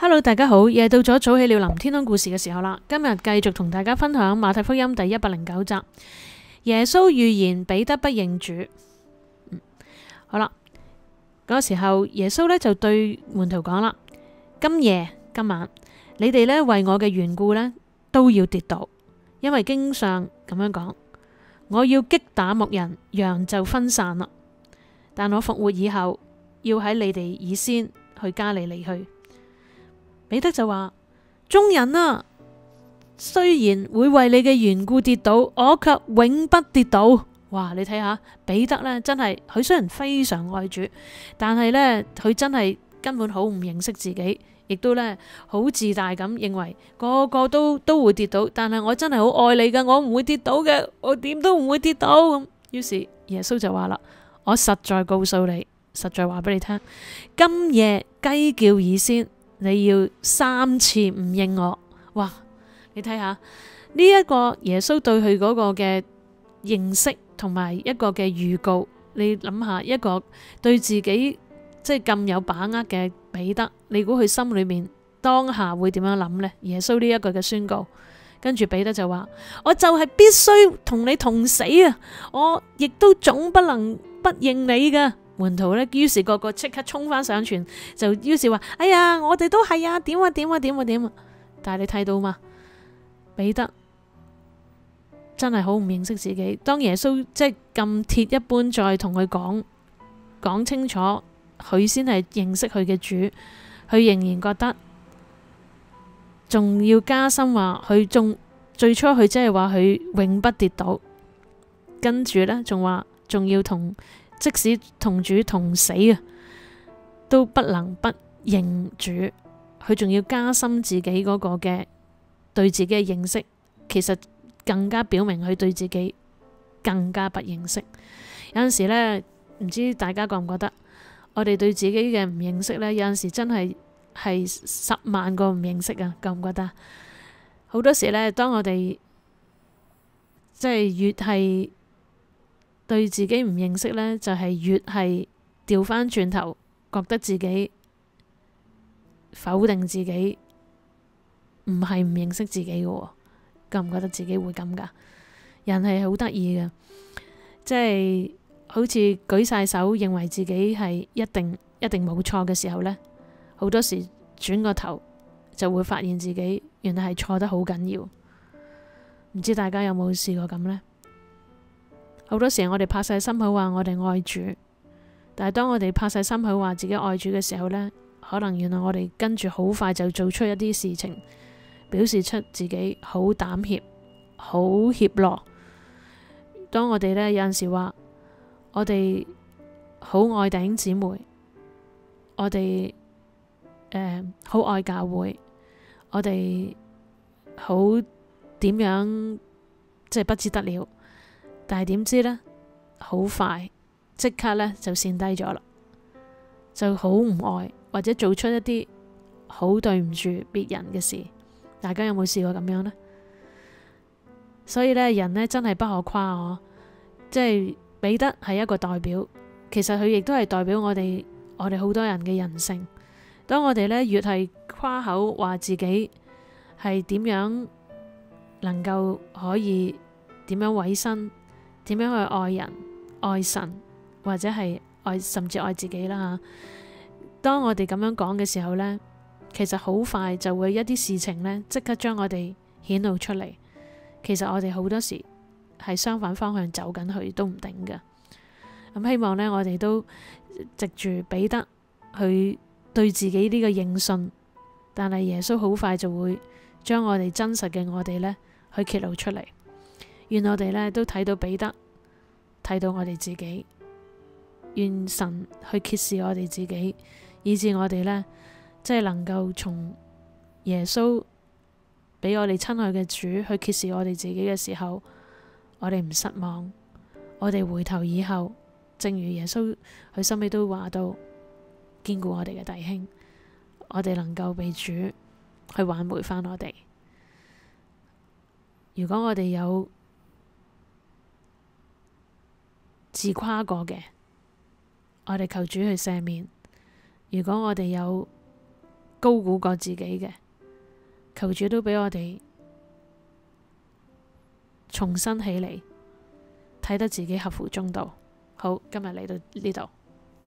Hello，大家好，又係到咗早起了林天空故事嘅時候啦。今日繼續同大家分享馬太福音第109集，耶穌預言彼得不認主。好啦，嗰個時候耶穌呢就對門徒講啦：今晚你哋呢為我嘅緣故呢都要跌倒，因為經上咁樣講，我要擊打牧人，羊就分散啦。但我復活以後，要喺你哋以先去加利利去。彼得就話：眾人啊，雖然會為你嘅緣故跌倒，我卻永不跌倒。哇！你睇下彼得呢，真係佢雖然非常愛主，但係呢，佢真係根本好唔認識自己，亦都呢好自大咁認為個個都會跌倒，但係我真係好愛你㗎，我唔會跌倒嘅，我點都唔會跌倒咁。於是耶穌就話啦：我實在告訴你，實在話俾你聽，今夜雞叫以先，你要3次唔認我。哇！你睇下呢一個耶穌對佢嗰個嘅認識同埋一個嘅預告，你諗下一個對自己即係咁有把握嘅彼得，你估佢心裏面當下會點樣諗呢？耶穌呢一句嘅宣告，跟住彼得就話：我就係必須同你同死啊！我亦都總不能不認你㗎。門徒呢，於是個個即刻衝翻上船，就於是話：哎呀，我哋都係啊，點啊點啊點啊點啊！但係你睇到嘛，彼得真係好唔認識自己。當耶穌即係咁鐵一般再同佢講清楚，佢先係認識佢嘅主，佢仍然覺得仲要加深話佢最初佢即係話佢永不跌倒，跟住呢，仲要即使同主同死啊，都不能不認主。佢仲要加深自己嗰個嘅對自己嘅認識，其實更加表明佢對自己更加不認識。有陣時呢，唔知大家覺唔覺得，我哋對自己嘅唔認識呢，有陣時真係10萬個唔認識啊！覺唔覺得？好多時呢，當我哋即係越係對自己唔認識呢，就係越係調翻轉頭，覺得自己否定自己，唔係唔認識自己嘅。覺唔覺得自己會咁噶？人係好得意嘅，即係好似舉晒手，認為自己係一定冇錯嘅時候呢，好多時轉個頭就會發現自己原來係錯得好緊要。唔知大家有冇試過咁呢？好多時我哋拍晒心口話我哋愛主，但係當我哋拍晒心口話自己愛主嘅時候呢，可能原來我哋跟住好快就做出一啲事情，表示出自己好膽怯、好怯懦。當我哋呢，有陣時話我哋好愛弟兄姊妹，我哋好愛教會，我哋好點樣即係不知得了。但係點知呢？好快即刻呢就跣低咗啦，就好唔愛，或者做出一啲好對唔住別人嘅事。大家有冇試過咁樣呢？所以呢，人呢真係不可誇我，即係彼得係一個代表，其實佢亦都係代表我哋好多人嘅人性。當我哋呢越係誇口話自己係點樣能夠可以點樣委身，點樣去愛人、愛神，或者係甚至愛自己啦吓。當我哋咁樣講嘅時候呢，其實好快就會一啲事情呢即刻將我哋顯露出嚟。其實我哋好多時係相反方向走緊去都唔定㗎。咁希望呢，我哋都藉住彼得去對自己呢個認信，但係耶穌好快就會將我哋真實嘅我哋呢去揭露出嚟。願我哋呢都睇到彼得，睇到我哋自己，願神去揭示我哋自己，以致我哋呢，即係能夠從耶穌俾我哋親愛嘅主去揭示我哋自己嘅時候，我哋唔失望，我哋回頭以後，正如耶穌佢收尾都話到，堅固我哋嘅弟兄，我哋能夠被主去挽回返我哋。如果我哋有自誇過嘅，我哋求主去赦免；如果我哋有高估過自己嘅。求主都俾我哋重新起嚟，睇得自己合乎中道。好，今日嚟到呢度。